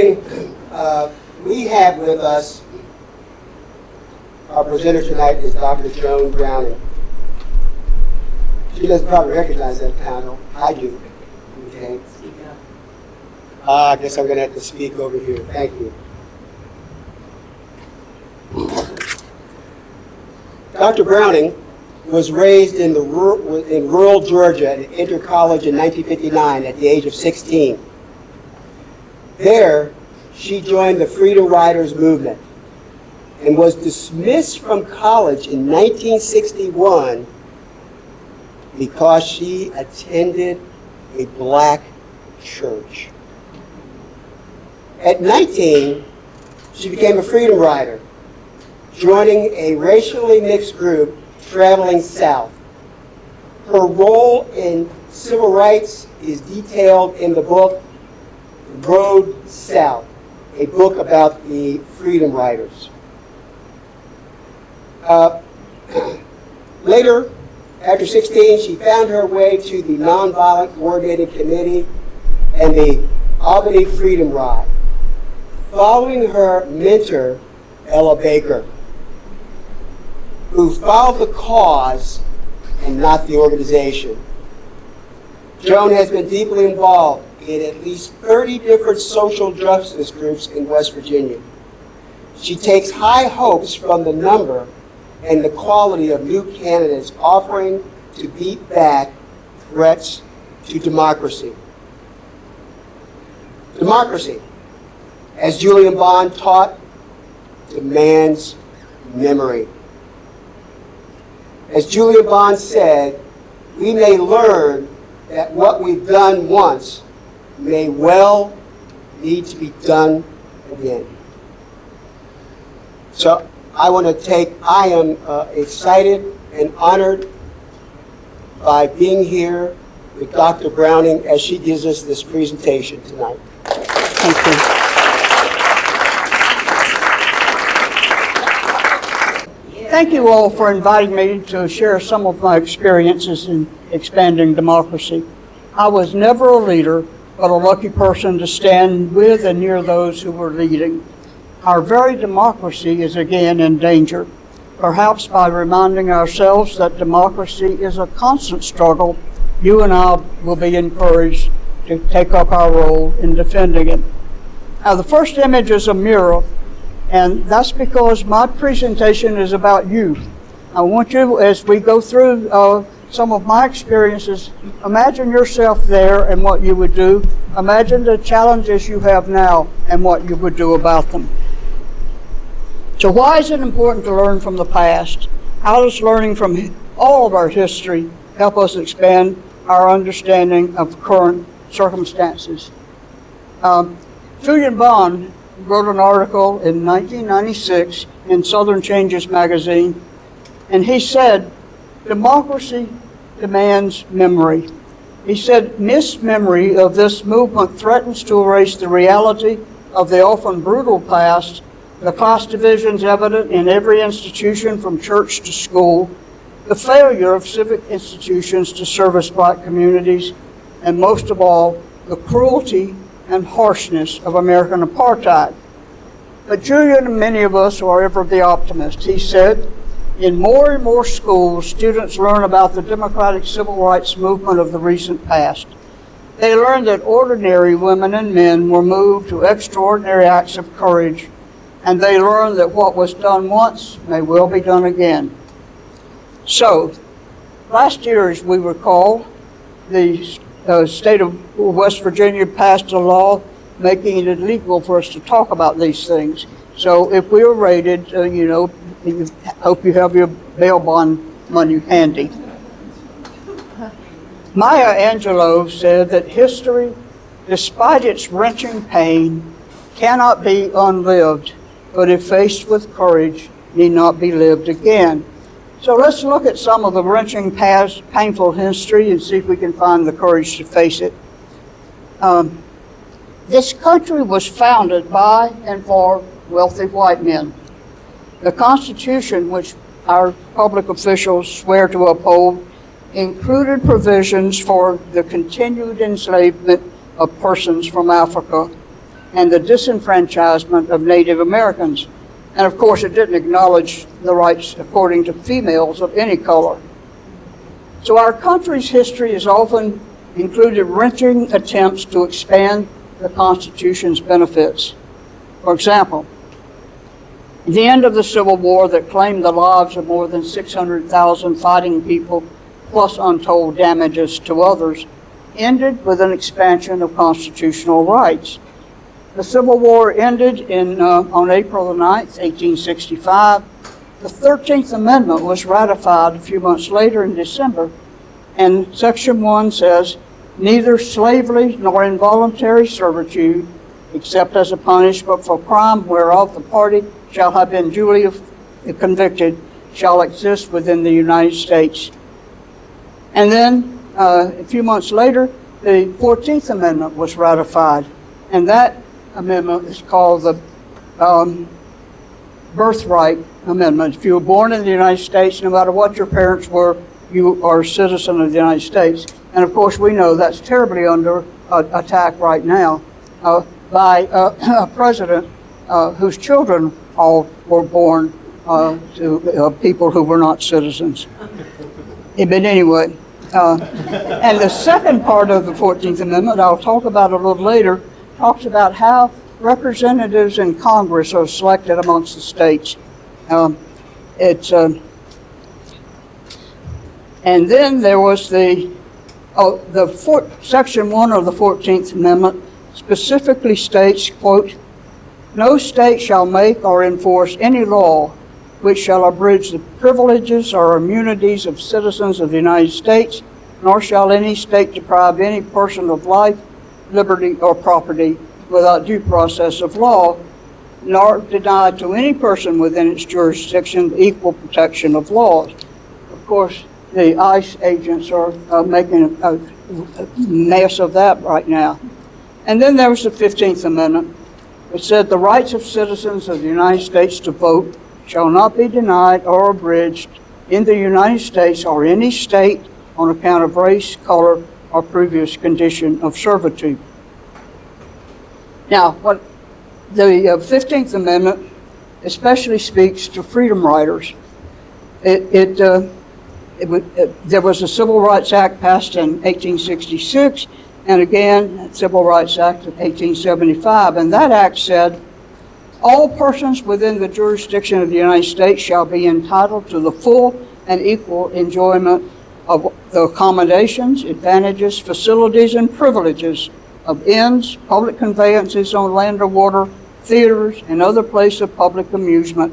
morning, we have with us, our presenter tonight is Dr. Joan Browning. She doesn't probably recognize that title. I do. Okay. I guess I'm going to have to speak over here. Thank you. Dr. Browning was raised in rural Georgia and entered college in 1959 at the age of 16. There, she joined the Freedom Riders movement and was dismissed from college in 1961 because she attended a black church. At 19, she became a Freedom Rider, joining a racially mixed group traveling south. Her role in civil rights is detailed in the book Road South, a book about the Freedom Riders. Later, after 16, she found her way to the Nonviolent Coordinating Committee and the Albany Freedom Ride, following her mentor, Ella Baker, who followed the cause and not the organization. Joan has been deeply involved in at least 30 different social justice groups in West Virginia. She takes high hopes from the number and the quality of new candidates offering to beat back threats to democracy. Democracy, as Julian Bond taught, demands memory. As Julian Bond said, we may learn that what we've done once may well need to be done again. So I am excited and honored by being here with Dr. Browning as she gives us this presentation tonight. Thank you. Thank you all for inviting me to share some of my experiences in expanding democracy. I was never a leader, but a lucky person to stand with and near those who were leading. Our very democracy is again in danger, perhaps by reminding ourselves that democracy is a constant struggle. You and I will be encouraged to take up our role in defending it. Now, the first image is a mirror, and that's because my presentation is about you. I want you, as we go through some of my experiences, imagine yourself there and what you would do. Imagine the challenges you have now and what you would do about them. So why is it important to learn from the past? How does learning from all of our history help us expand our understanding of current circumstances? Julian Bond wrote an article in 1996 in Southern Changes magazine, and he said, democracy demands memory. He said, mismemory of this movement threatens to erase the reality of the often brutal past, the class divisions evident in every institution from church to school, the failure of civic institutions to service black communities, and most of all, the cruelty and harshness of American apartheid. But Julian and many of us are ever the optimists. He said, in more and more schools, students learn about the democratic civil rights movement of the recent past. They learn that ordinary women and men were moved to extraordinary acts of courage, and they learn that what was done once may well be done again. So, last year, as we recall, the state of West Virginia passed a law making it illegal for us to talk about these things. So if we were raided, I hope you have your bail bond money handy. Maya Angelou said that history, despite its wrenching pain, cannot be unlived, but if faced with courage, need not be lived again. So let's look at some of the wrenching past, painful history and see if we can find the courage to face it. This country was founded by and for wealthy white men. The Constitution, which our public officials swear to uphold, included provisions for the continued enslavement of persons from Africa. and the disenfranchisement of Native Americans. And of course, it didn't acknowledge the rights according to females of any color. So our country's history has often included wrenching attempts to expand the Constitution's benefits. For example, the end of the Civil War that claimed the lives of more than 600,000 fighting people, plus untold damages to others, ended with an expansion of constitutional rights. The Civil War ended on April the 9th, 1865. The 13th Amendment was ratified a few months later in December, and Section 1 says, "Neither slavery nor involuntary servitude, except as a punishment for crime whereof the party shall have been duly convicted, shall exist within the United States." And then a few months later, the 14th Amendment was ratified, and that amendment is called the Birthright Amendment. If you were born in the United States, no matter what your parents were, you are a citizen of the United States. And of course, we know that's terribly under attack right now by a president whose children all were born to people who were not citizens. But anyway, and the second part of the 14th Amendment, I'll talk about a little later, talks about how representatives in Congress are selected amongst the states. And then there was Section 1 of the 14th Amendment specifically states, quote, "No state shall make or enforce any law which shall abridge the privileges or immunities of citizens of the United States, nor shall any state deprive any person of life, liberty, or property without due process of law, nor deny to any person within its jurisdiction the equal protection of laws." Of course, the ICE agents are making a mess of that right now. And then there was the 15th Amendment, which said the rights of citizens of the United States to vote shall not be denied or abridged in the United States or any state on account of race, color, or previous condition of servitude. Now, what the 15th Amendment especially speaks to freedom riders. There was a Civil Rights Act passed in 1866, and again, Civil Rights Act of 1875, and that act said, "All persons within the jurisdiction of the United States shall be entitled to the full and equal enjoyment of the accommodations, advantages, facilities, and privileges of inns, public conveyances on land or water, theaters, and other places of public amusement,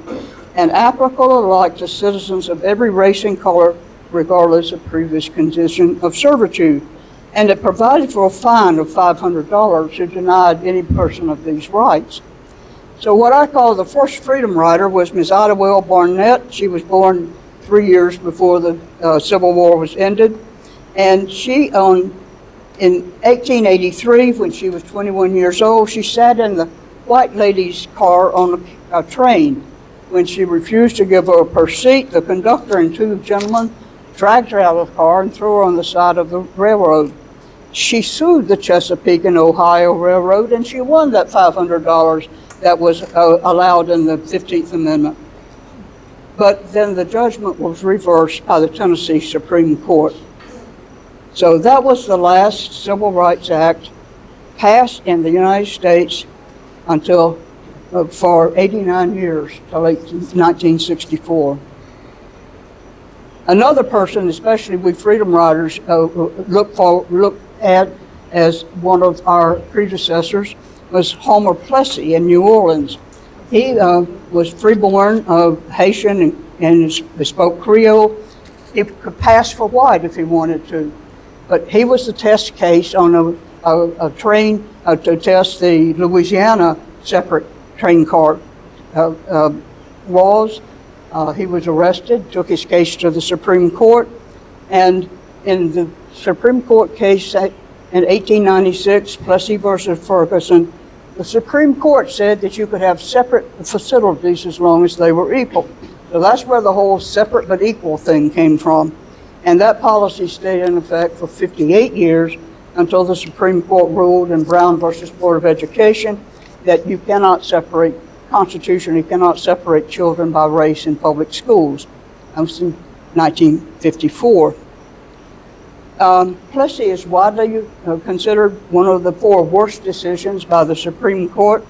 and applicable alike to citizens of every race and color, regardless of previous condition of servitude." And it provided for a fine of $500 who denied any person of these rights. So what I call the first freedom rider was Miss Idawell Barnett. She was born 3 years before the Civil War was ended. And she, in 1883, when she was 21 years old, she sat in the white lady's car on a train. When she refused to give up her seat, the conductor and two gentlemen dragged her out of the car and threw her on the side of the railroad. She sued the Chesapeake and Ohio Railroad, and she won that $500 that was allowed in the 15th Amendment. But then the judgment was reversed by the Tennessee Supreme Court. So that was the last Civil Rights Act passed in the United States until for 89 years, till 1964. Another person, especially we freedom riders, look at as one of our predecessors was Homer Plessy in New Orleans. He was freeborn of Haitian and spoke Creole. He could pass for white if he wanted to, but he was the test case on a train to test the Louisiana separate train car laws. He was arrested, took his case to the Supreme Court, and in the Supreme Court case in 1896, Plessy versus Ferguson, the Supreme Court said that you could have separate facilities as long as they were equal. So that's where the whole separate but equal thing came from. And that policy stayed in effect for 58 years until the Supreme Court ruled in Brown versus Board of Education that you cannot separate, Constitution, you cannot separate children by race in public schools. That was in 1954. Plessy is widely considered one of the 4 worst decisions by the Supreme Court.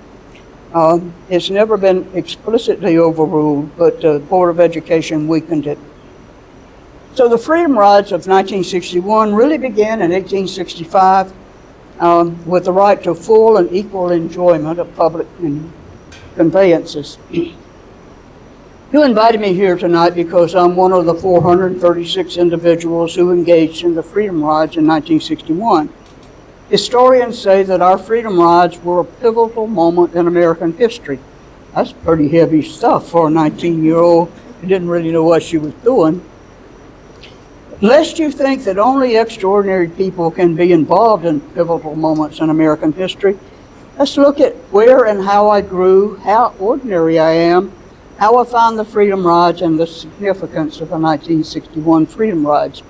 It's never been explicitly overruled, but the Board of Education weakened it. So the Freedom Rides of 1961 really began in 1865 with the right to full and equal enjoyment of public conveyances. You invited me here tonight because I'm one of the 436 individuals who engaged in the Freedom Rides in 1961. Historians say that our Freedom Rides were a pivotal moment in American history. That's pretty heavy stuff for a 19-year-old who didn't really know what she was doing. Lest you think that only extraordinary people can be involved in pivotal moments in American history, let's look at where and how I grew, how ordinary I am, how I found the Freedom Rides, and the significance of the 1961 Freedom Rides.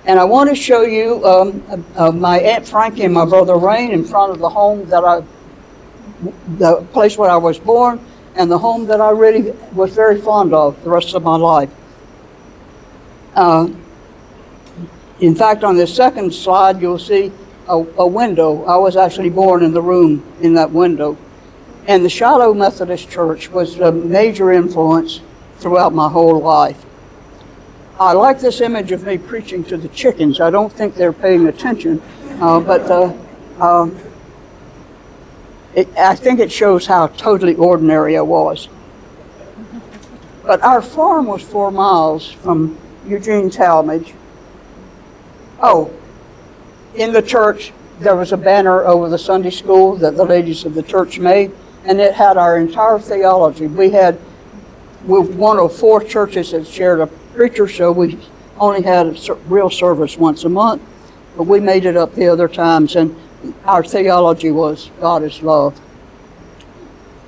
And I want to show you my Aunt Frankie and my brother Rain in front of the home the place where I was born, and the home that I really was very fond of the rest of my life. In fact, on this second slide, you'll see a window. I was actually born in the room in that window. And the Shiloh Methodist Church was a major influence throughout my whole life. I like this image of me preaching to the chickens. I don't think they're paying attention, but I think it shows how totally ordinary I was. But our farm was 4 miles from Eugene Talmadge. Oh, in the church, there was a banner over the Sunday school that the ladies of the church made, and it had our entire theology. We're one of 4 churches that shared a preacher, so we only had a real service once a month, but we made it up the other times, and our theology was God is love.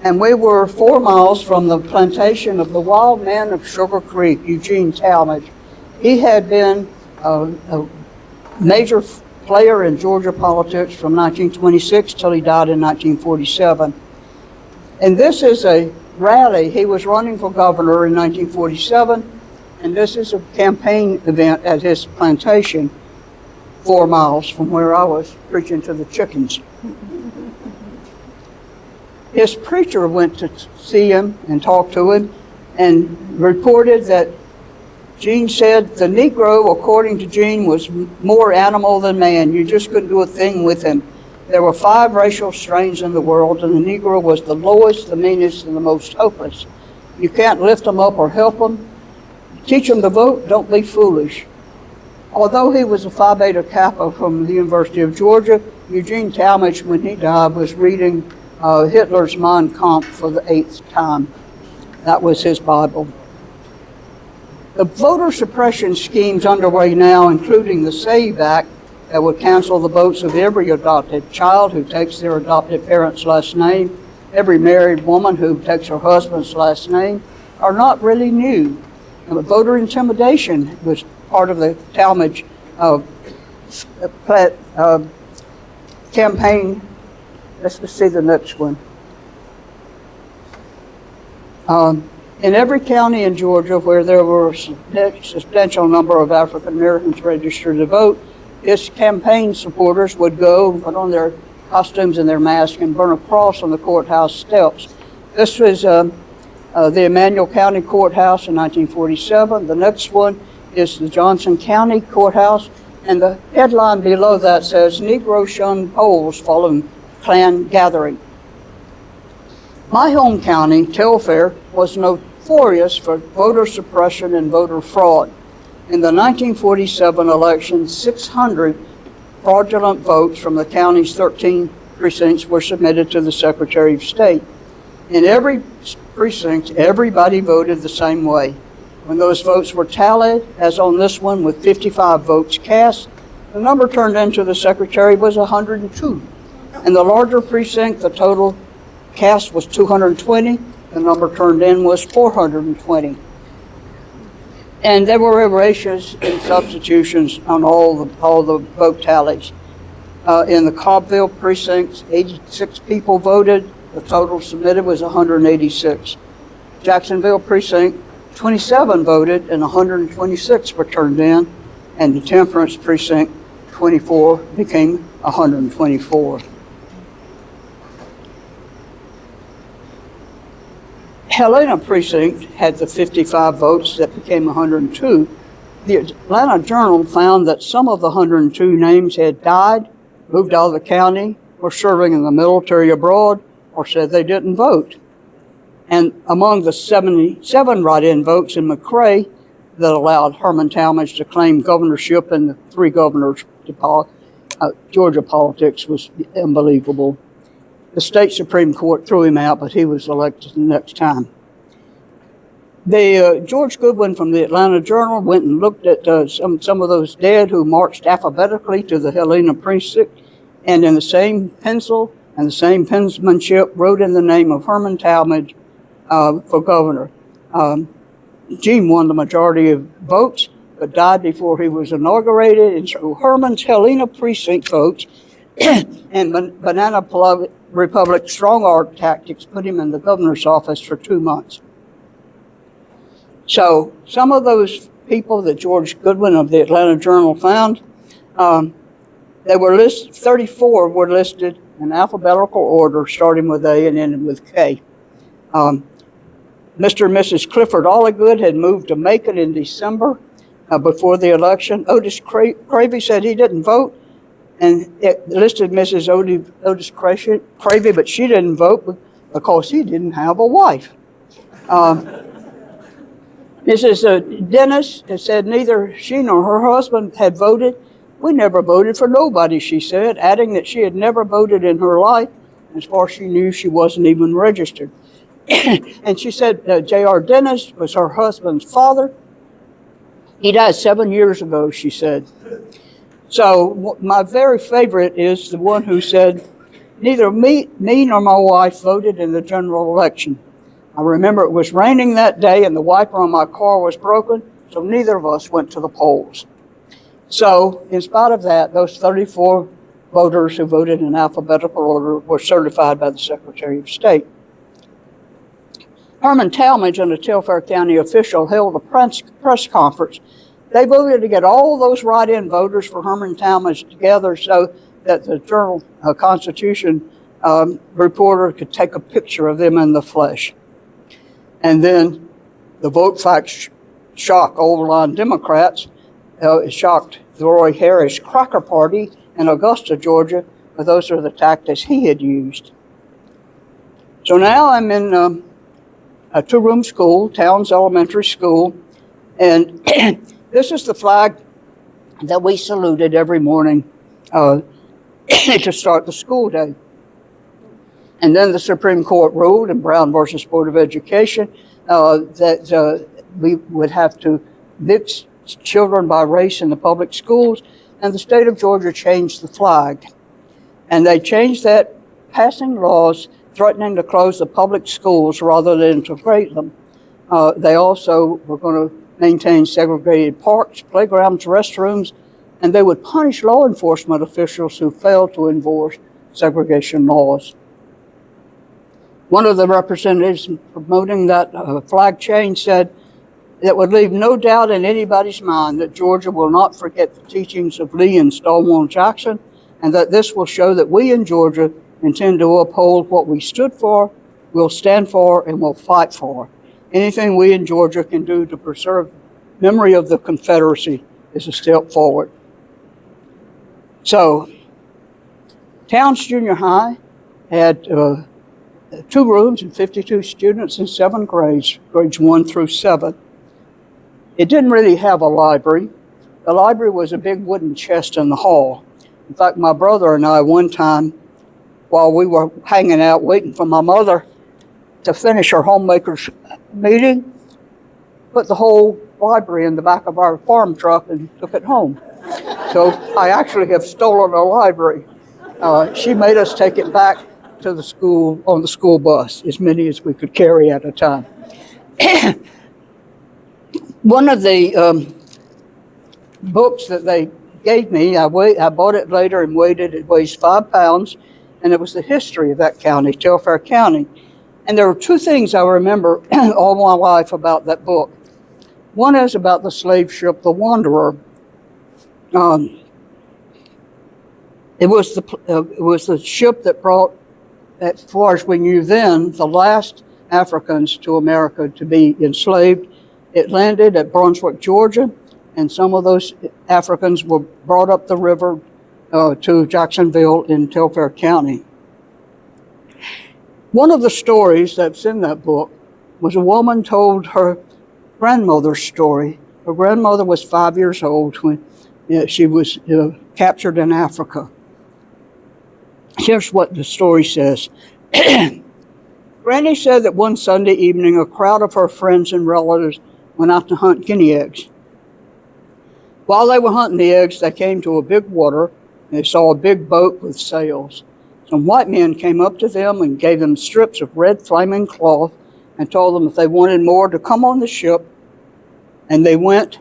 And we were 4 miles from the plantation of the wild man of Sugar Creek, Eugene Talmadge. He had been a major player in Georgia politics from 1926 till he died in 1947. And this is a rally. He was running for governor in 1947, and this is a campaign event at his plantation 4 miles from where I was preaching to the chickens. His preacher went to see him and talk to him and reported that Gene said the Negro, according to Gene, was more animal than man. You just couldn't do a thing with him. There were 5 racial strains in the world, and the Negro was the lowest, the meanest, and the most hopeless. You can't lift him up or help him. Teach him to vote, don't be foolish. Although he was a Phi Beta Kappa from the University of Georgia, Eugene Talmadge, when he died, was reading Hitler's Mein Kampf for the 8th time. That was his Bible. The voter suppression schemes underway now, including the SAVE Act, that would cancel the votes of every adopted child who takes their adopted parent's last name, every married woman who takes her husband's last name, are not really new. And voter intimidation was part of the Talmadge campaign. Let's see the next one. In every county in Georgia where there were a substantial number of African Americans registered to vote, his campaign supporters would go, put on their costumes and their masks, and burn a cross on the courthouse steps. This was the Emmanuel County Courthouse in 1947. The next one is the Johnson County Courthouse, and the headline below that says, "Negro shun polls following Klan gathering." My home county, Telfair, was notorious for voter suppression and voter fraud. In the 1947 election, 600 fraudulent votes from the county's 13 precincts were submitted to the Secretary of State. In every precinct, everybody voted the same way. When those votes were tallied, as on this one with 55 votes cast, the number turned into the Secretary was 102. In the larger precinct, the total cast was 220. The number turned in was 420. And there were erasures and substitutions on all the vote tallies. In the Cobbville precinct, 86 people voted. The total submitted was 186. Jacksonville precinct, 27 voted and 126 were turned in, and the Temperance precinct, 24 became 124. Helena precinct had the 55 votes that became 102. The Atlanta Journal found that some of the 102 names had died, moved out of the county, were serving in the military abroad, or said they didn't vote. And among the 77 write-in votes in McRae that allowed Herman Talmadge to claim governorship and the 3 governors to Georgia politics was unbelievable. The state Supreme Court threw him out, but he was elected the next time. George Goodwin from the Atlanta Journal went and looked at some of those dead who marched alphabetically to the Helena precinct, and in the same pencil and the same penmanship wrote in the name of Herman Talmadge for governor. Gene won the majority of votes, but died before he was inaugurated, and so Herman's Helena precinct votes and Banana Republic strong arm tactics put him in the governor's office for 2 months. So some of those people that George Goodwin of the Atlanta Journal found, they were listed, 34 were listed in alphabetical order, starting with A and ending with K. Mr. and Mrs. Clifford Alligood had moved to Macon in December before the election. Otis Cravey said he didn't vote, and it listed Mrs. Otis Cravey, but she didn't vote because he didn't have a wife. Mrs. Dennis said neither she nor her husband had voted. We never voted for nobody, she said, adding that she had never voted in her life. As far as she knew, she wasn't even registered. And she said J.R. Dennis was her husband's father. He died 7 years ago, she said. So my very favorite is the one who said, neither me nor my wife voted in the general election. I remember it was raining that day and the wiper on my car was broken, so neither of us went to the polls. So in spite of that, those 34 voters who voted in alphabetical order were certified by the Secretary of State. Herman Talmadge and a Telfair County official held a press conference. They voted to get all those write-in voters for Herman Talmadge together so that the Journal Constitution reporter could take a picture of them in the flesh. And then the vote facts shocked old line Democrats. It shocked the Roy Harris Cracker Party in Augusta, Georgia, but those are the tactics he had used. So now I'm in a 2-room school, Towns Elementary School, and this is the flag that we saluted every morning to start the school day. And then the Supreme Court ruled in Brown versus Board of Education that we would have to mix children by race in the public schools, and the state of Georgia changed the flag. And they changed that, passing laws threatening to close the public schools rather than integrate them. They also were going to maintain segregated parks, playgrounds, restrooms, and they would punish law enforcement officials who failed to enforce segregation laws. One of the representatives promoting that flag change said, "It would leave no doubt in anybody's mind that Georgia will not forget the teachings of Lee and Stonewall Jackson, and that this will show that we in Georgia intend to uphold what we stood for, will stand for, and will fight for. Anything we in Georgia can do to preserve memory of the Confederacy is a step forward." So, Towns Junior High had 2 rooms and 52 students in 7 grades, grades 1 through 7. It didn't really have a library. The library was a big wooden chest in the hall. In fact, my brother and I, one time, while we were hanging out waiting for my mother to finish her homemaker's meeting, put the whole library in the back of our farm truck and took it home. So I actually have stolen a library. She made us take it back to the school on the school bus, as many as we could carry at a time. One of the books that they gave me, I bought it later and weighed it. It weighs 5 pounds, and it was the history of that county, Telfair County. And there were two things I remember all my life about that book. One is about the slave ship, the Wanderer. It was the ship that brought, as far as we knew then, the last Africans to America to be enslaved. It landed at Brunswick, Georgia, and some of those Africans were brought up the river to Jacksonville in Telfair County. One of the stories that's in that book was a woman told her grandmother's story. Her grandmother was 5 years old when she was captured in Africa. Here's what the story says. Granny said that one Sunday evening, a crowd of her friends and relatives went out to hunt guinea eggs. While they were hunting the eggs, they came to a big water, and they saw a big boat with sails. Some white men came up to them and gave them strips of red flaming cloth and told them if they wanted more to come on the ship. And they went,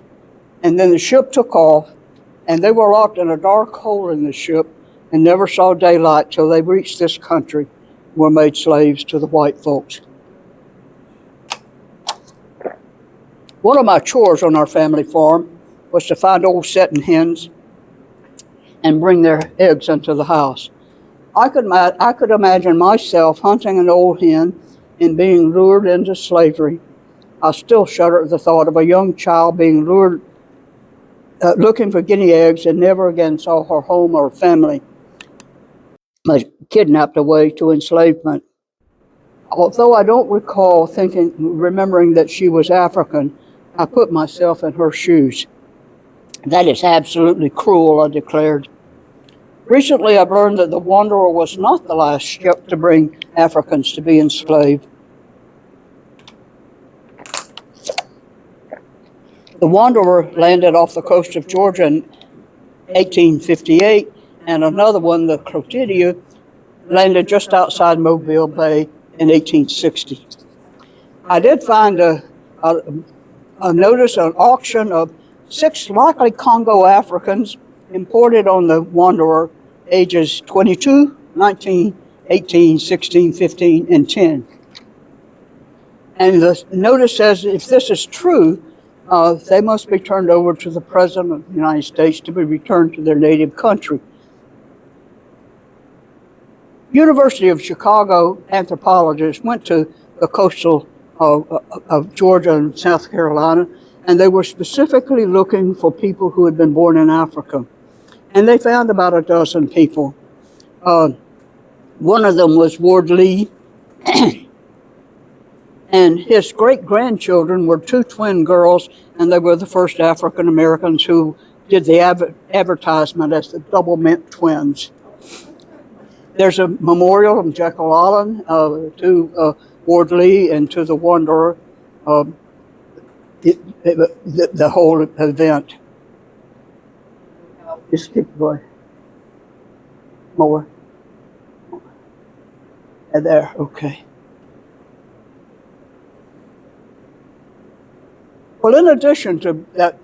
and then the ship took off, and they were locked in a dark hole in the ship and never saw daylight till they reached this country, were made slaves to the white folks. One of my chores on our family farm was to find old setting hens and bring their eggs into the house. I could imagine myself hunting an old hen and being lured into slavery. I still shudder at the thought of a young child being lured, looking for guinea eggs, and never again saw her home or family, but kidnapped away to enslavement. Although I don't recall remembering that she was African, I put myself in her shoes. That is absolutely cruel, I declared. Recently, I've learned that the Wanderer was not the last ship to bring Africans to be enslaved. The Wanderer landed off the coast of Georgia in 1858, and another one, the Clotilde, landed just outside Mobile Bay in 1860. I did find a notice, an auction of 6 likely Congo Africans imported on the Wanderer, ages 22, 19, 18, 16, 15, and 10. And the notice says if this is true, they must be turned over to the President of the United States to be returned to their native country. University of Chicago anthropologists went to the coastal of Georgia and South Carolina, and they were specifically looking for people who had been born in Africa. And they found about a dozen people. One of them was Ward Lee, and his great-grandchildren were 2 twin girls, and they were the first African Americans who did the advertisement as the Double Mint Twins. There's a memorial of Jekyll Island to Ward Lee and to the Wanderer, the whole event. Just keep going. More. And there, okay. Well, in addition to that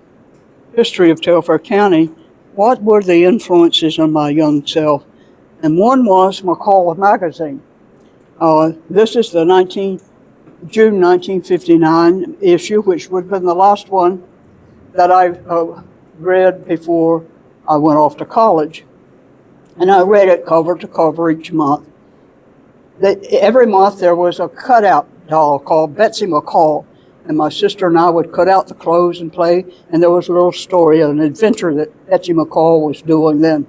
history of Telfair County, what were the influences on my young self? And one was McCall magazine. This is the June 1959 issue, which would have been the last one that I read before I went off to college. And I read it cover to cover each month. Every month there was a cutout doll called Betsy McCall, and my sister and I would cut out the clothes and play, and there was a little story, an adventure that Betsy McCall was doing then.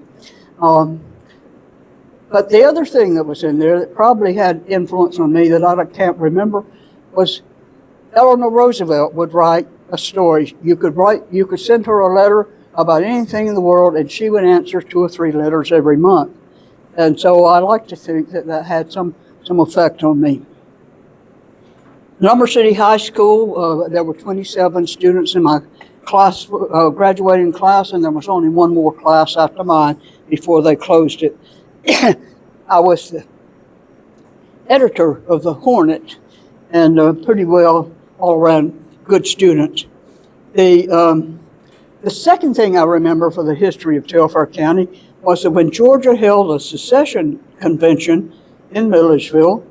But the other thing that was in there that probably had influence on me that I can't remember was Eleanor Roosevelt would write a story. You could send her a letter about anything in the world, and she would answer 2 or 3 letters every month. And so I like to think that that had some effect on me. Number City High School, there were 27 students in my class, graduating class, and there was only one more class after mine before they closed it. I was the editor of the Hornet, and pretty well all around good student. The second thing I remember for the history of Telfair County was that when Georgia held a secession convention in Milledgeville,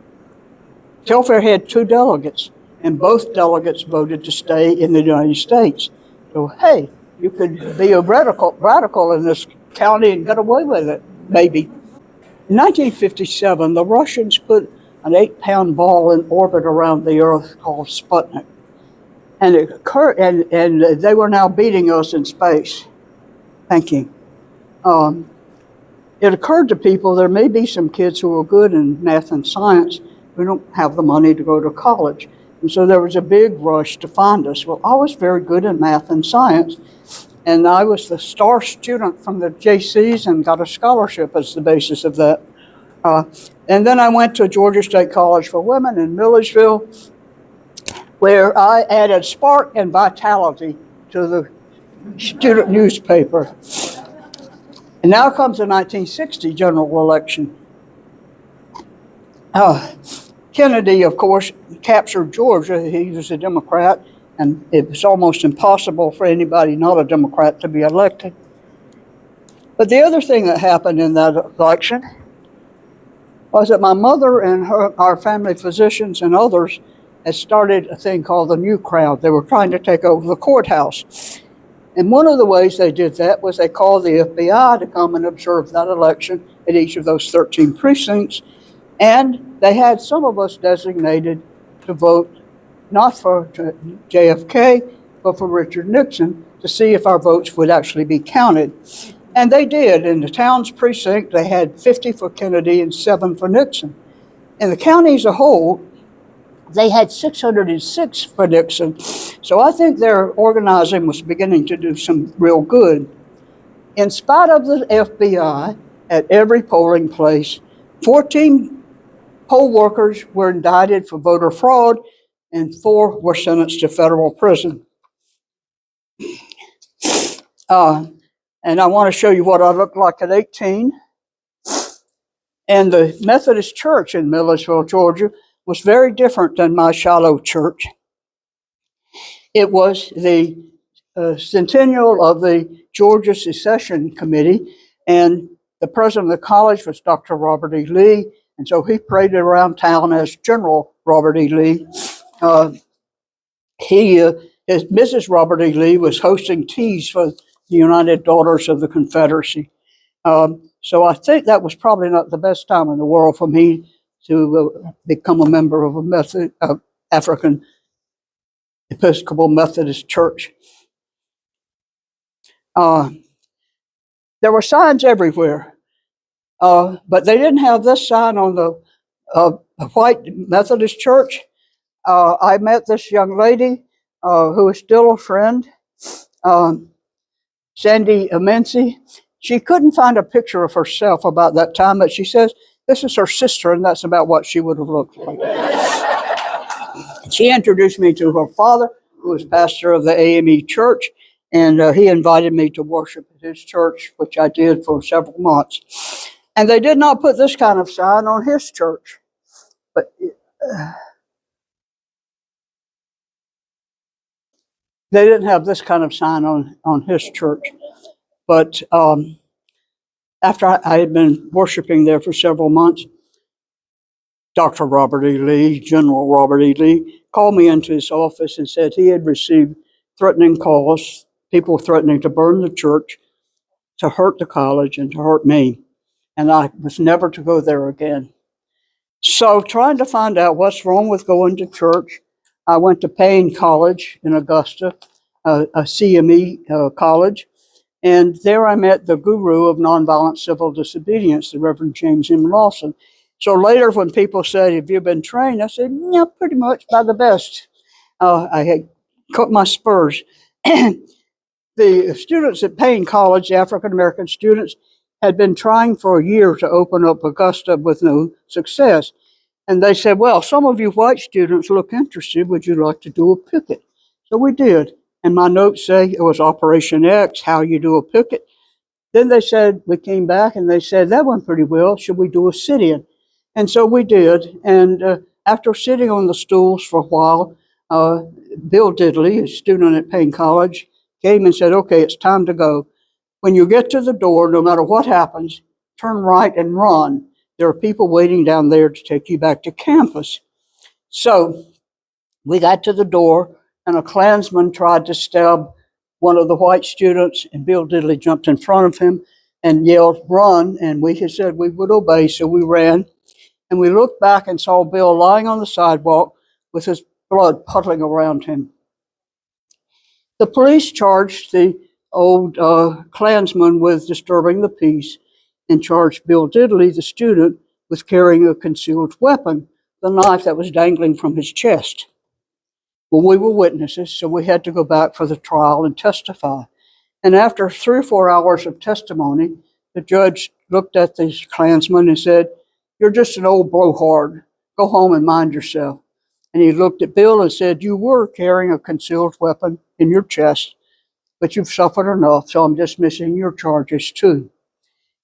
Telfair had 2 delegates, and both delegates voted to stay in the United States. So, hey, you could be a radical in this county and get away with it, maybe. In 1957, the Russians put an 8-pound ball in orbit around the Earth called Sputnik. And it occurred, and they were now beating us in space. Thank you. It occurred to people there may be some kids who are good in math and science who don't have the money to go to college. And so there was a big rush to find us. Well, I was very good in math and science, and I was the star student from the JCs and got a scholarship as the basis of that. And then I went to Georgia State College for Women in Milledgeville, where I added spark and vitality to the student newspaper. And now comes the 1960 general election. Kennedy, of course, captured Georgia. He was a Democrat, and it was almost impossible for anybody not a Democrat to be elected. But the other thing that happened in that election was that my mother and our family physicians and others had started a thing called the New Crowd. They were trying to take over the courthouse. And one of the ways they did that was they called the FBI to come and observe that election at each of those 13 precincts. And they had some of us designated to vote not for JFK, but for Richard Nixon to see if our votes would actually be counted. And they did. In the town's precinct, they had 50 for Kennedy and 7 for Nixon. In the county as a whole, they had 606 for Nixon. So I think their organizing was beginning to do some real good. In spite of the FBI, at every polling place, 14 poll workers were indicted for voter fraud, and 4 were sentenced to federal prison. And I want to show you what I looked like at 18. And the Methodist Church in Milledgeville, Georgia, was very different than my Shiloh church. It was the centennial of the Georgia Secession Committee, and the president of the college was Dr. Robert E. Lee, and so he paraded around town as General Robert E. Lee. Mrs. Robert E. Lee was hosting teas for the United Daughters of the Confederacy. So I think that was probably not the best time in the world for me to become a member of a African Episcopal Methodist Church. There were signs everywhere, but they didn't have this sign on the white Methodist church. I met this young lady who is still a friend, Sandy Amensi. She couldn't find a picture of herself about that time, but she says this is her sister, and that's about what she would have looked like. She introduced me to her father, who was pastor of the AME church, and he invited me to worship at his church, which I did for several months. And they did not put this kind of sign on his church, but they didn't have this kind of sign on his church. But after I had been worshiping there for several months, Dr. Robert E. Lee, General Robert E. Lee, called me into his office and said he had received threatening calls, people threatening to burn the church, to hurt the college, and to hurt me. And I was never to go there again. So trying to find out what's wrong with going to church, I went to Payne College in Augusta, a CME college, and there I met the guru of nonviolent civil disobedience, the Reverend James M. Lawson. So later when people said, have you been trained? I said, yeah, pretty much by the best. I had cut my spurs. The students at Payne College, the African-American students, had been trying for a year to open up Augusta with no success. And they said, well, some of you white students look interested. Would you like to do a picket? So we did. And my notes say it was Operation X, how you do a picket. Then they said, we came back and they said, that went pretty well. Should we do a sit-in? And so we did. And after sitting on the stools for a while, Bill Diddley, a student at Payne College, came and said, okay, it's time to go. When you get to the door, no matter what happens, turn right and run. There are people waiting down there to take you back to campus. So we got to the door, and a Klansman tried to stab one of the white students, and Bill Diddley jumped in front of him and yelled, "Run!" And we had said we would obey, so we ran. And we looked back and saw Bill lying on the sidewalk with his blood puddling around him. The police charged the old Klansman with disturbing the peace and charged Bill Diddley, the student, with carrying a concealed weapon, the knife that was dangling from his chest. Well, we were witnesses, so we had to go back for the trial and testify. And after 3 or 4 hours of testimony, the judge looked at these Klansmen and said, "You're just an old blowhard. Go home and mind yourself." And he looked at Bill and said, "You were carrying a concealed weapon in your chest, but you've suffered enough, so I'm dismissing your charges too."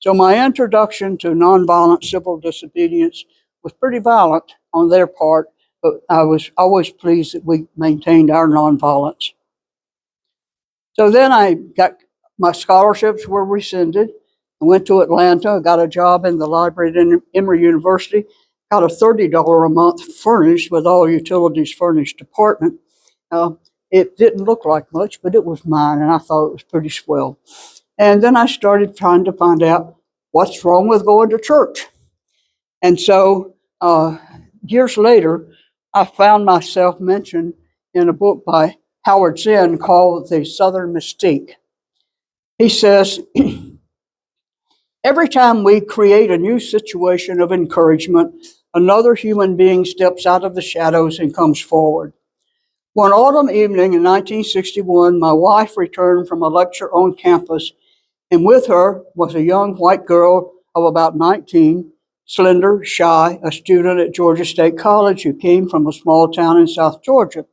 So my introduction to nonviolent civil disobedience was pretty violent on their part, but I was always pleased that we maintained our nonviolence. So then my scholarships were rescinded. I went to Atlanta, got a job in the library at Emory University, got a $30 a month furnished with all utilities furnished apartment. It didn't look like much, but it was mine, and I thought it was pretty swell. And then I started trying to find out what's wrong with going to church. And so years later, I found myself mentioned in a book by Howard Zinn called The Southern Mystique. He says, every time we create a new situation of encouragement, another human being steps out of the shadows and comes forward. One autumn evening in 1961, my wife returned from a lecture on campus, and with her was a young white girl of about 19, slender, shy, a student at Georgia State College who came from a small town in South Georgia.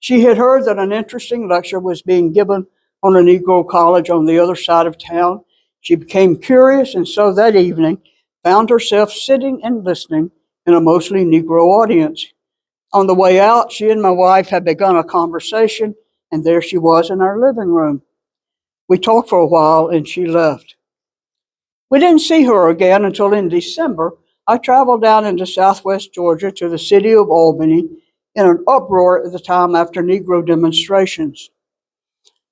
She had heard that an interesting lecture was being given on a Negro college on the other side of town. She became curious, and so that evening found herself sitting and listening in a mostly Negro audience. On the way out, she and my wife had begun a conversation, and there she was in our living room. We talked for a while, and she left. We didn't see her again until in December. I traveled down into southwest Georgia to the city of Albany in an uproar at the time after Negro demonstrations.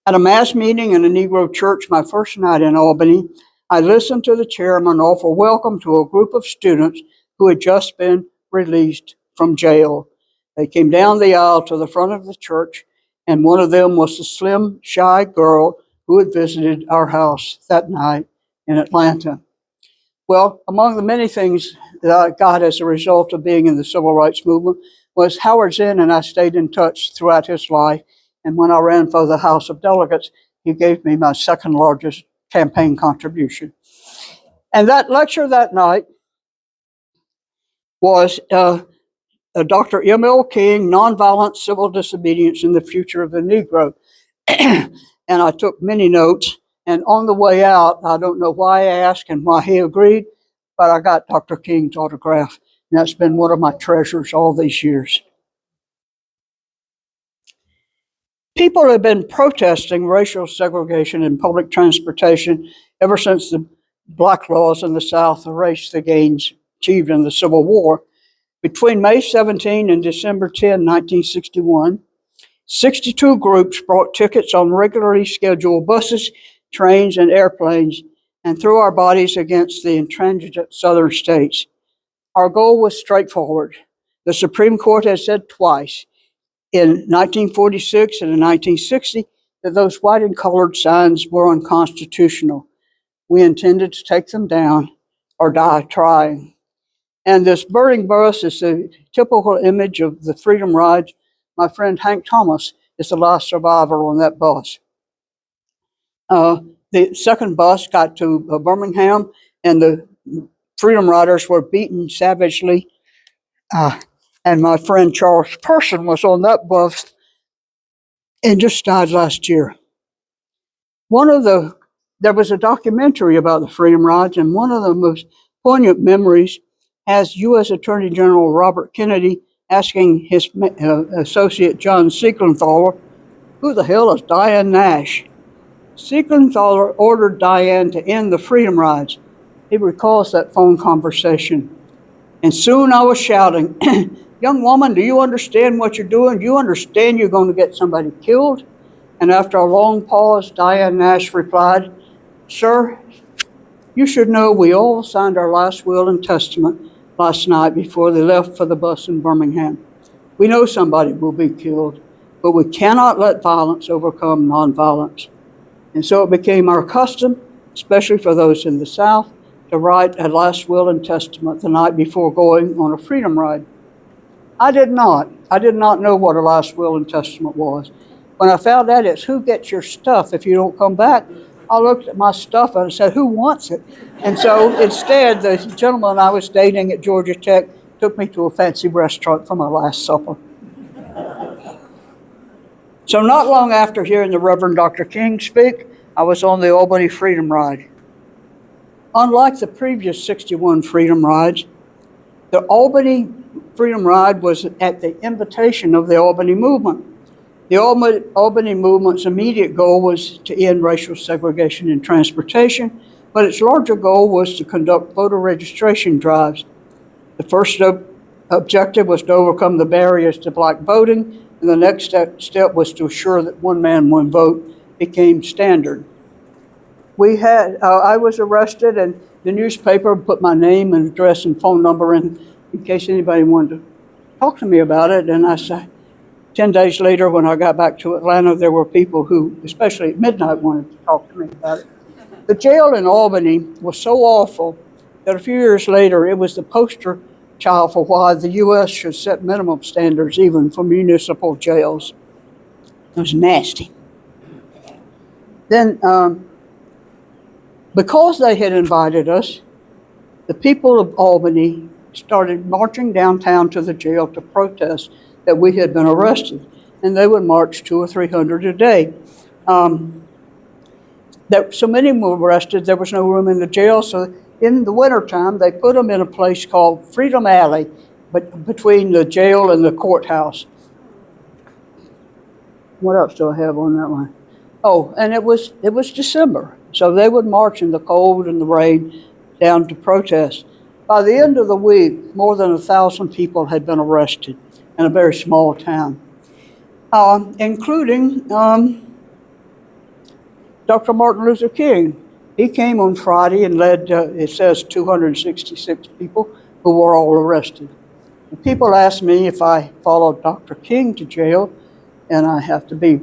At a mass meeting in a Negro church my first night in Albany, I listened to the chairman offer welcome to a group of students who had just been released from jail. They came down the aisle to the front of the church, and one of them was the slim, shy girl who had visited our house that night in Atlanta. Well, among the many things that I got as a result of being in the civil rights movement was Howard Zinn and I stayed in touch throughout his life. And when I ran for the House of Delegates, he gave me my second largest campaign contribution. And that lecture that night was Dr. M.L. King, Nonviolent Civil Disobedience in the Future of the Negro. And I took many notes. And on the way out, I don't know why I asked and why he agreed, but I got Dr. King's autograph. And that's been one of my treasures all these years. People have been protesting racial segregation in public transportation ever since the black laws in the South erased the gains achieved in the Civil War. Between May 17 and December 10, 1961, 62 groups brought tickets on regularly scheduled buses, trains, and airplanes and threw our bodies against the intransigent southern states. Our goal was straightforward. The Supreme Court has said twice, in 1946 and in 1960, that those white and colored signs were unconstitutional. We intended to take them down or die trying. And this burning bus is a typical image of the Freedom Rides. My friend Hank Thomas is the last survivor on that bus. The second bus got to Birmingham, and the Freedom Riders were beaten savagely. And my friend Charles Person was on that bus and just died last year. There was a documentary about the Freedom Rides, and one of the most poignant memories has U.S. Attorney General Robert Kennedy asking his associate John Siegenthaler, "Who the hell is Diane Nash?" Sequins ordered Diane to end the freedom rides. He recalls that phone conversation. And soon I was shouting, young woman, do you understand what you're doing? Do you understand you're going to get somebody killed? And after a long pause, Diane Nash replied, sir, you should know we all signed our last will and testament last night before they left for the bus in Birmingham. We know somebody will be killed, but we cannot let violence overcome nonviolence. And so it became our custom, especially for those in the South, to write a last will and testament the night before going on a freedom ride. I did not know what a last will and testament was. When I found out it's who gets your stuff if you don't come back, I looked at my stuff and I said, who wants it? And so instead, the gentleman I was dating at Georgia Tech took me to a fancy restaurant for my last supper. So not long after hearing the Reverend Dr. King speak, I was on the Albany Freedom Ride. Unlike the previous 61 Freedom Rides, the Albany Freedom Ride was at the invitation of the Albany movement. The Albany movement's immediate goal was to end racial segregation in transportation, but its larger goal was to conduct voter registration drives. The first objective was to overcome the barriers to black voting, and the next step was to assure that one man, one vote became standard. I was arrested, and the newspaper put my name and address and phone number in case anybody wanted to talk to me about it. And I said, 10 days later, when I got back to Atlanta, there were people who, especially at midnight, wanted to talk to me about it. The jail in Albany was so awful that a few years later, it was the poster child for why the U.S. should set minimum standards even for municipal jails. It was nasty. Then, because they had invited us, the people of Albany started marching downtown to the jail to protest that we had been arrested. And they would march 200 or 300 a day. So many were arrested, there was no room in the jail. So in the wintertime, they put them in a place called Freedom Alley, but between the jail and the courthouse. What else do I have on that one? Oh, and it was December. So they would march in the cold and the rain down to protest. By the end of the week, more than 1,000 people had been arrested in a very small town, including Dr. Martin Luther King. He came on Friday and led, it says, 266 people who were all arrested. And people asked me if I followed Dr. King to jail, and I have to be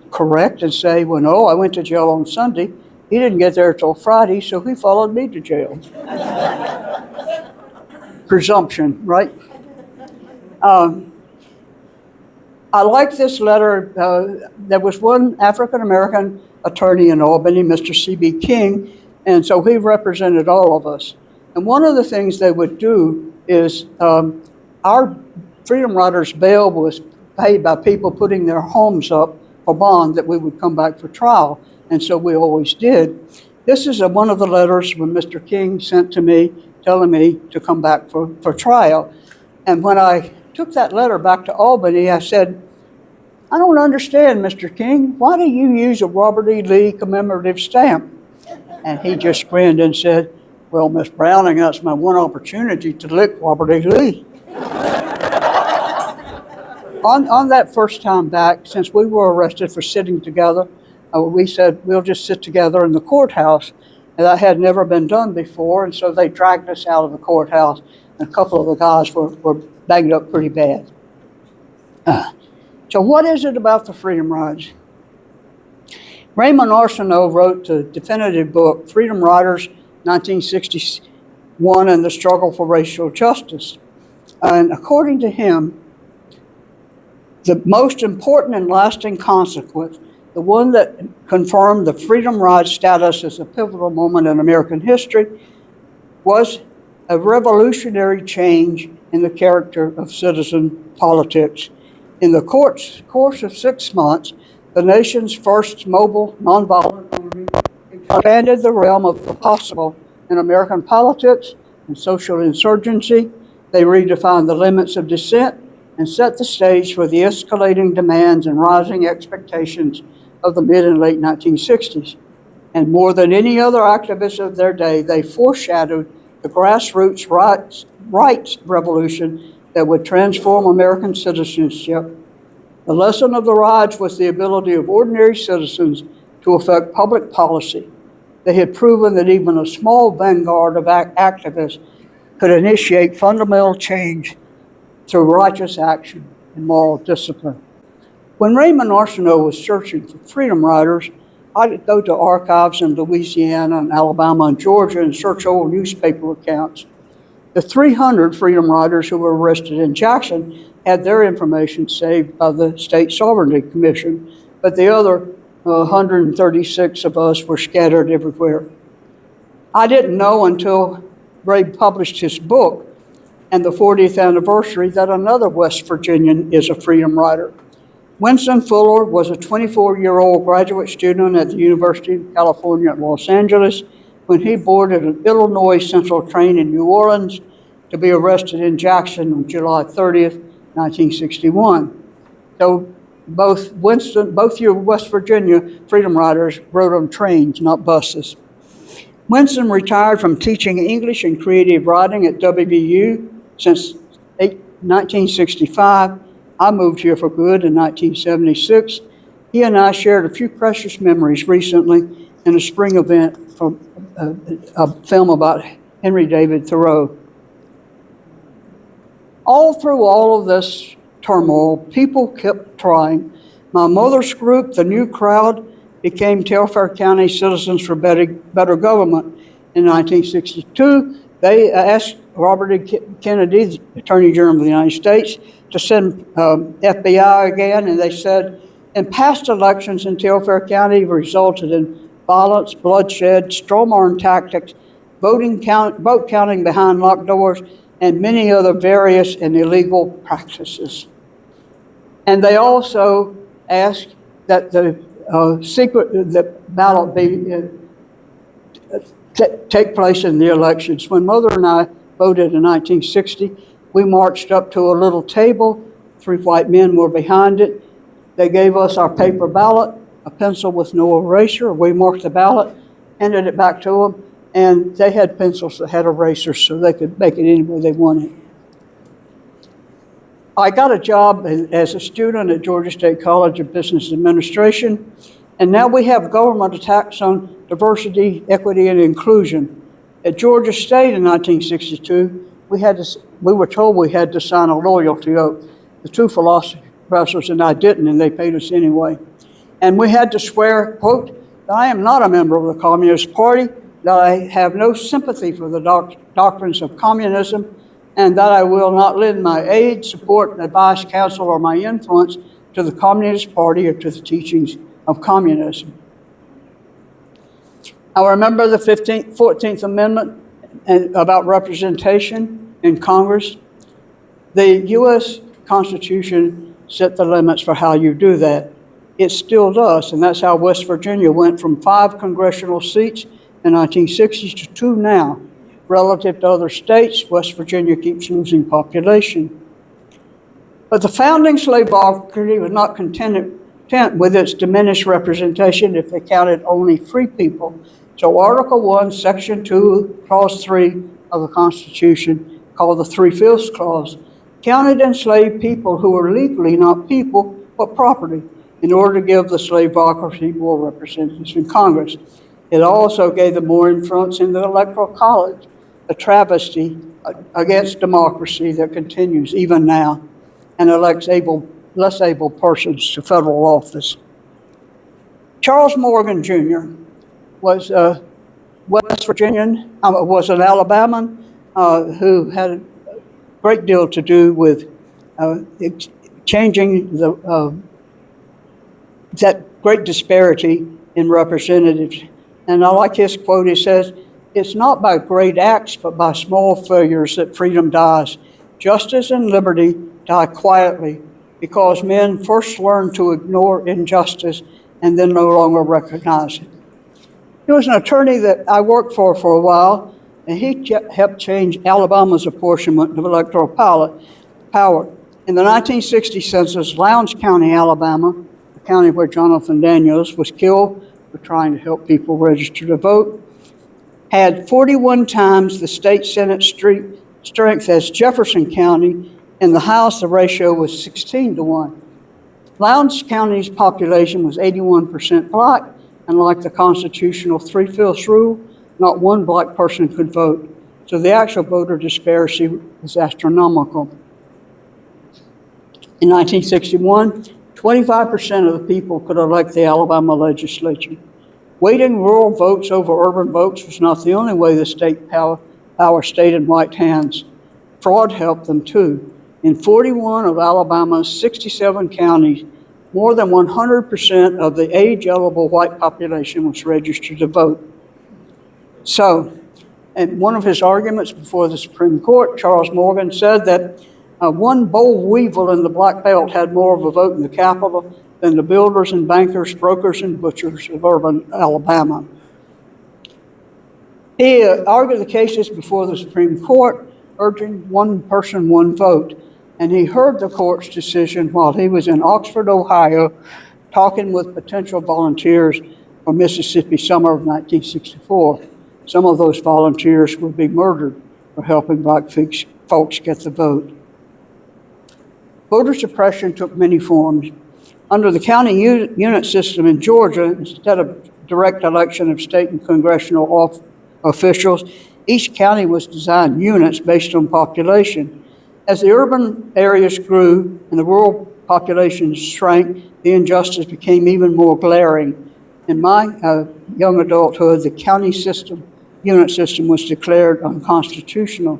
correct and say, well, no, I went to jail on Sunday. He didn't get there till Friday, so he followed me to jail. Presumption, right? I like this letter. There was one African-American attorney in Albany, Mr. C.B. King, and so he represented all of us. And one of the things they would do is our Freedom Riders' bail was paid by people putting their homes up for bond that we would come back for trial, and so we always did. This is one of the letters when Mr. King sent to me telling me to come back for trial. And when I took that letter back to Albany, I said, I don't understand, Mr. King. Why do you use a Robert E. Lee commemorative stamp? And he just grinned and said, well, Miss Browning, that's my one opportunity to lick Robert E. Lee. On that first time back, since we were arrested for sitting together, we said, we'll just sit together in the courthouse. And that had never been done before, and so they dragged us out of the courthouse, and a couple of the guys were banged up pretty bad. So what is it about the Freedom Rides? Raymond Arsenault wrote the definitive book, Freedom Riders, 1961, and the Struggle for Racial Justice. And according to him, the most important and lasting consequence, the one that confirmed the Freedom Ride status as a pivotal moment in American history, was a revolutionary change in the character of citizen politics. In the course of 6 months, the nation's first mobile, nonviolent army expanded the realm of the possible in American politics and social insurgency. They redefined the limits of dissent and set the stage for the escalating demands and rising expectations of the mid and late 1960s. And more than any other activist of their day, they foreshadowed the grassroots rights revolution that would transform American citizenship. The lesson of the rides was the ability of ordinary citizens to affect public policy. They had proven that even a small vanguard of activists could initiate fundamental change through righteous action and moral discipline. When Raymond Arsenault was searching for freedom riders, I'd go to archives in Louisiana and Alabama and Georgia and search old newspaper accounts. The 300 freedom riders who were arrested in Jackson had their information saved by the State Sovereignty Commission, but the other 136 of us were scattered everywhere. I didn't know until Ray published his book and the 40th anniversary that another West Virginian is a freedom rider. Winston Fuller was a 24-year-old graduate student at the University of California at Los Angeles when he boarded an Illinois Central train in New Orleans to be arrested in Jackson on July 30th, 1961. So both your West Virginia freedom riders rode on trains, not buses. Winston retired from teaching English and creative writing at WVU since 1965. I moved here for good in 1976. He and I shared a few precious memories recently in a spring event from a film about Henry David Thoreau. All through all of this turmoil, people kept trying. My mother's group, the New Crowd, became Telfair County Citizens for Better Government. In 1962, they asked Robert E. Kennedy, the Attorney General of the United States, to send FBI again, and they said, in past elections in Telfair County resulted in violence, bloodshed, strawman tactics, vote counting behind locked doors, and many other various and illegal practices. And they also asked that the ballot be take place in the elections. When Mother and I voted in 1960, we marched up to a little table. 3 white men were behind it. They gave us our paper ballot, a pencil with no eraser. We marked the ballot, handed it back to them, and they had pencils that had erasers so they could make it any way they wanted. I got a job as a student at Georgia State College of Business Administration, and now we have government attacks on diversity, equity, and inclusion. At Georgia State in 1962, we were told we had to sign a loyalty oath. The 2 philosophy professors and I didn't, and they paid us anyway. And we had to swear, quote, that I am not a member of the Communist Party, that I have no sympathy for the doctrines of communism, and that I will not lend my aid, support, advice, counsel, or my influence to the Communist Party or to the teachings of communism. I remember the 14th Amendment about representation in Congress. The U.S. Constitution set the limits for how you do that. It still does, and that's how West Virginia went from 5 congressional seats in 1960 to 2 now. Relative to other states, West Virginia keeps losing population. But the founding slaveocracy was not content with its diminished representation if they counted only free people. So Article 1, Section 2, Clause 3 of the Constitution, called the 3/5 Clause, counted enslaved people who were legally not people, but property, in order to give the slaveocracy more representation in Congress. It also gave them more influence in the Electoral College, a travesty against democracy that continues even now and elects less able persons to federal office. Charles Morgan Jr. was a West Virginian, was an Alabaman who had a great deal to do with changing that great disparity in representatives. And I like his quote. He says, "It's not by great acts, but by small failures that freedom dies. Justice and liberty die quietly because men first learn to ignore injustice and then no longer recognize it." He was an attorney that I worked for a while, and he helped change Alabama's apportionment of electoral power. In the 1960 census, Lowndes County, Alabama, the county where Jonathan Daniels was killed for trying to help people register to vote, had 41 times the state Senate strength as Jefferson County. In the House, the ratio was 16-1. Lowndes County's population was 81% black, and like the constitutional 3/5 rule, not one black person could vote. So the actual voter disparity was astronomical. In 1961, 25% of the people could elect the Alabama legislature. Weighting rural votes over urban votes was not the only way the state power stayed in white hands. Fraud helped them too. In 41 of Alabama's 67 counties, more than 100% of the age-eligible white population was registered to vote. So, in one of his arguments before the Supreme Court, Charles Morgan said that one boll weevil in the Black Belt had more of a vote in the Capitol than the builders and bankers, brokers and butchers of urban Alabama. He argued the cases before the Supreme Court, urging one person, one vote. And he heard the court's decision while he was in Oxford, Ohio, talking with potential volunteers for Mississippi summer of 1964. Some of those volunteers would be murdered for helping black folks get the vote. Voter suppression took many forms. Under the county unit system in Georgia, instead of direct election of state and congressional officials, each county was designed units based on population. As the urban areas grew and the rural populations shrank, the injustice became even more glaring. In my young adulthood, the county unit system was declared unconstitutional.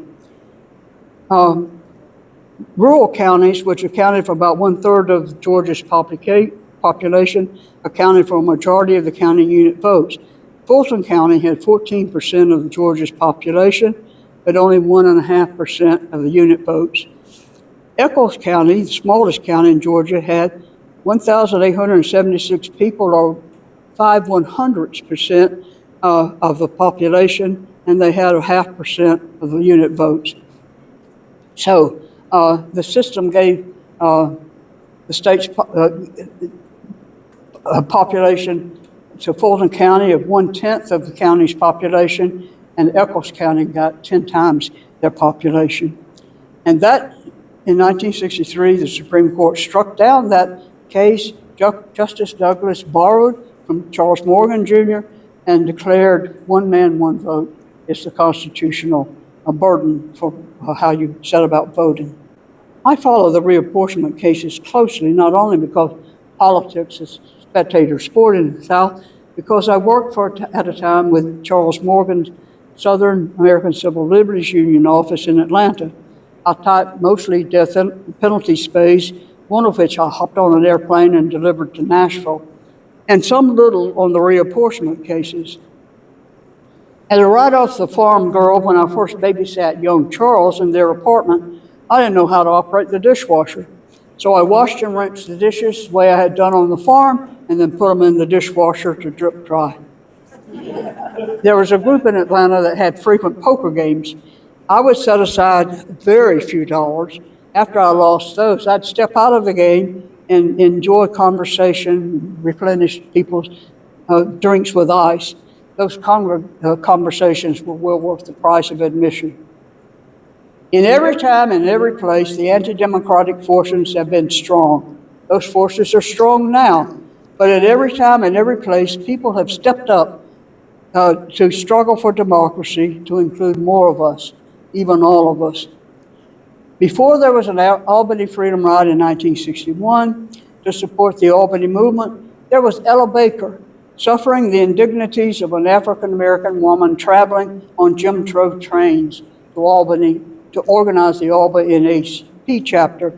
Rural counties, which accounted for about 1/3 of Georgia's population, accounted for a majority of the county unit votes. Fulton County had 14% of Georgia's population, but only 1.5% of the unit votes. Echols County, the smallest county in Georgia, had 1,876 people, or 5/100% of the population, and they had 0.5% of the unit votes. So the system gave the state's population to Fulton County of 1/10 of the county's population, and Echols County got 10 times their population. And that, in 1963, the Supreme Court struck down that case. Justice Douglas borrowed from Charles Morgan Jr. and declared one man, one vote is the constitutional burden for how you set about voting. I follow the reapportionment cases closely, not only because politics is spectator sport in the South, because I worked at a time with Charles Morgan's Southern American Civil Liberties Union office in Atlanta. I typed mostly death penalty space, one of which I hopped on an airplane and delivered to Nashville, and some little on the reapportionment cases. As a right-off the farm girl, when I first babysat young Charles in their apartment, I didn't know how to operate the dishwasher. So I washed and rinsed the dishes the way I had done on the farm, and then put them in the dishwasher to drip dry. There was a group in Atlanta that had frequent poker games. I would set aside very few dollars. After I lost those, I'd step out of the game and enjoy conversation, replenish people's drinks with ice. Those conversations were well worth the price of admission. In every time and every place, the anti-democratic forces have been strong. Those forces are strong now, but at every time and every place, people have stepped up to struggle for democracy, to include more of us, even all of us. Before there was an Albany Freedom Ride in 1961 to support the Albany movement, there was Ella Baker, suffering the indignities of an African-American woman traveling on Jim Crow trains to Albany to organize the Albany NAACP chapter.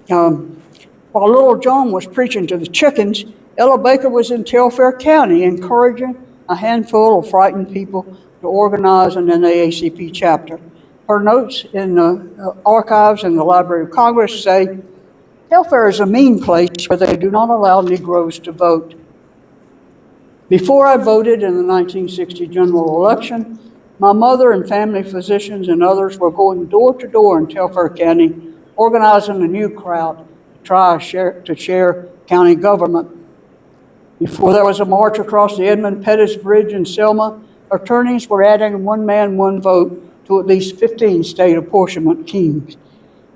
While Little John was preaching to the chickens, Ella Baker was in Telfair County encouraging a handful of frightened people to organize an NAACP chapter. Her notes in the archives in the Library of Congress say, Telfair is a mean place where they do not allow Negroes to vote. Before I voted in the 1960 general election, my mother and family physicians and others were going door to door in Telfair County, organizing a new crowd to try to share county government. Before there was a march across the Edmund Pettus Bridge in Selma, attorneys were adding one man, one vote to at least 15 state apportionment schemes.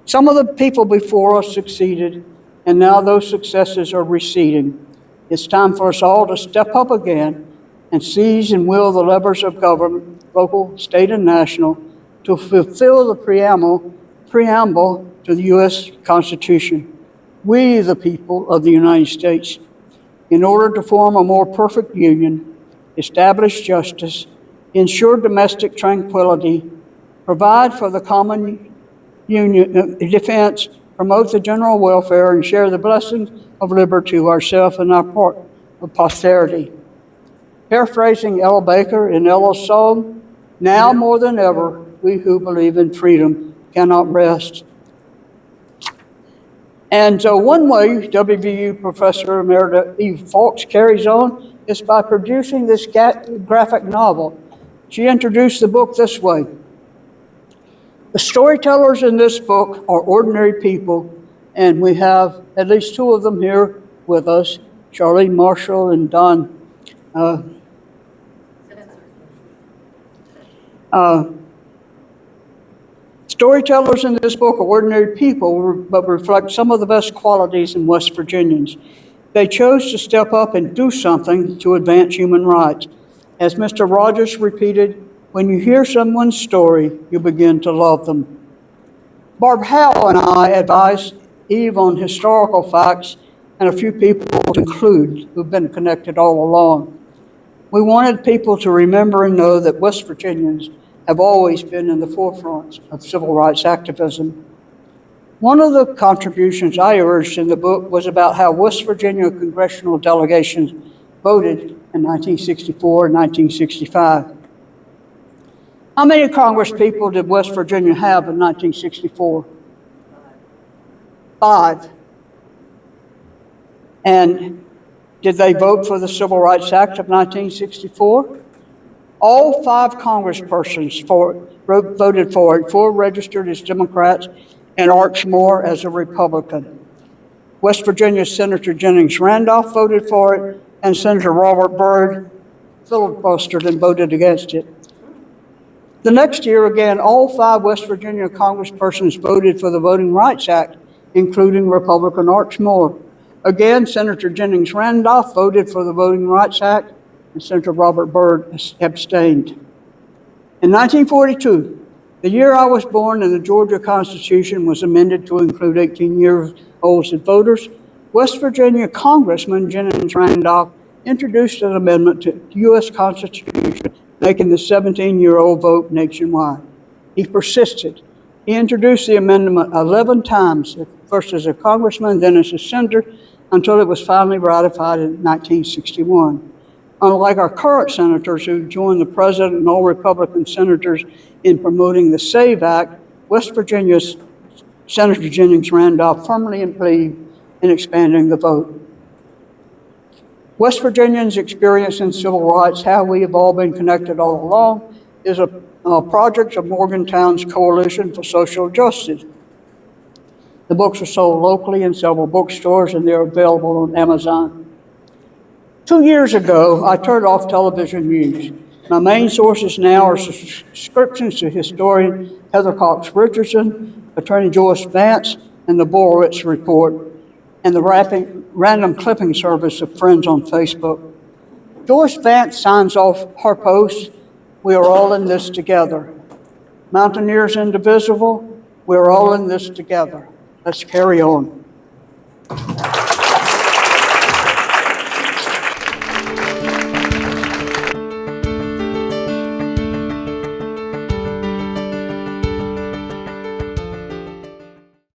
Some of the people before us succeeded, and now those successes are receding. It's time for us all to step up again and seize and wield the levers of government, local, state, and national, to fulfill the preamble to the U.S. Constitution. We, the people of the United States, in order to form a more perfect union, establish justice, ensure domestic tranquility, provide for the common union defense, promote the general welfare, and share the blessings of liberty to ourselves and our posterity. Paraphrasing Ella Baker in Ella's song, now more than ever, we who believe in freedom cannot rest. And so one way WVU Professor Emerita Eve Fawkes carries on is by producing this graphic novel. She introduced the book this way. The storytellers in this book are ordinary people, and we have at least two of them here with us, Charlene Marshall and Don Storytellers in this book are ordinary people, but reflect some of the best qualities in West Virginians. They chose to step up and do something to advance human rights. As Mr. Rogers repeated, when you hear someone's story, you begin to love them. Barb Howe and I advised Eve on historical facts and a few people to include who've been connected all along. We wanted people to remember and know that West Virginians have always been in the forefront of civil rights activism. One of the contributions I urged in the book was about how West Virginia congressional delegations voted in 1964 and 1965. How many Congress people did West Virginia have in 1964? 5. And did they vote for the Civil Rights Act of 1964? All 5 congresspersons voted for it, 4 registered as Democrats, and Arch Moore as a Republican. West Virginia Senator Jennings Randolph voted for it, and Senator Robert Byrd filibustered and voted against it. The next year, again, all 5 West Virginia congresspersons voted for the Voting Rights Act, including Republican Arch Moore. Again, Senator Jennings Randolph voted for the Voting Rights Act, and Senator Robert Byrd abstained. In 1942, the year I was born and the Georgia Constitution was amended to include 18-year-olds as voters, West Virginia Congressman Jennings Randolph introduced an amendment to the U.S. Constitution, making the 17-year-old vote nationwide. He persisted. He introduced the amendment 11 times, first as a congressman, then as a senator, until it was finally ratified in 1961. Unlike our current senators who joined the president and all Republican senators in promoting the SAVE Act, West Virginia's Senator Jennings Randolph firmly believed in expanding the vote. West Virginians' experience in civil rights, how we have all been connected all along, is a project of Morgantown's Coalition for Social Justice. The books are sold locally in several bookstores, and they're available on Amazon. 2 years ago, I turned off television news. My main sources now are subscriptions to historian Heather Cox Richardson, attorney Joyce Vance, and the Borowitz Report, and the random clipping service of friends on Facebook. Joyce Vance signs off her post, "We are all in this together. Mountaineers indivisible, we're all in this together. Let's carry on."